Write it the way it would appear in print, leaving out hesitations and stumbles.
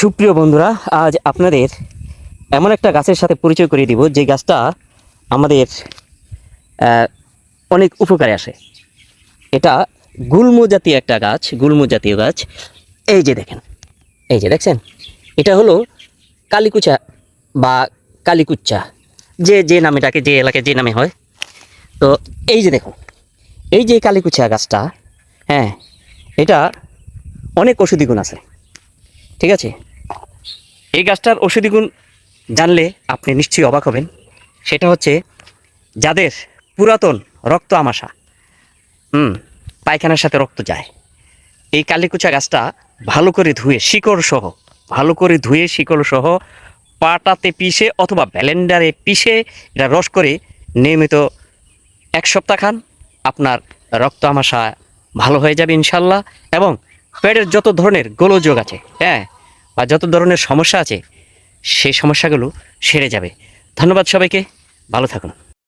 সুপ্রিয় বন্ধুরা, আজ আপনাদের এমন একটা গাছের সাথে পরিচয় করিয়ে দিব যে গাছটা আমাদের অনেক উপকারে আসে। এটা গুল্ম জাতীয় একটা গাছ, গুল্ম জাতীয় গাছ। এই যে দেখেন, এই যে দেখছেন, এটা হলো কালিকুচা বা কালিকুচ্চা, যে যে নামে ডাকে, যে এলাকায় যে নামে হয়। তো এই যে দেখুন, এই যে কালিকুচা গাছটা, হ্যাঁ, এটা অনেক ঔষধি গুণ আছে। ঠিক আছে, এই গাছটার ঔষধি গুণ জানলে আপনি নিশ্চয়ই অবাক হবেন। সেটা হচ্ছে, যাদের পুরাতন রক্ত আমাশা, পায়খানার সাথে রক্ত যায়, এই কালিকুচা গাছটা ভালো করে ধুয়ে শিকড় সহ, ভালো করে ধুয়ে শিকড় সহ পাটাতে পিষে অথবা ব্লেন্ডারে পিষে এটা রস করে নিয়মিত 1 সপ্তাহ খান, আপনার রক্ত আমাশা ভালো হয়ে যাবে ইনশাল্লাহ। এবং পেটের যত ধরনের গোলযোগ আছে, হ্যাঁ, বা যত ধরনের সমস্যা আছে, সেই সমস্যাগুলো সেরে যাবে। ধন্যবাদ সবাইকে, ভালো থাকুন।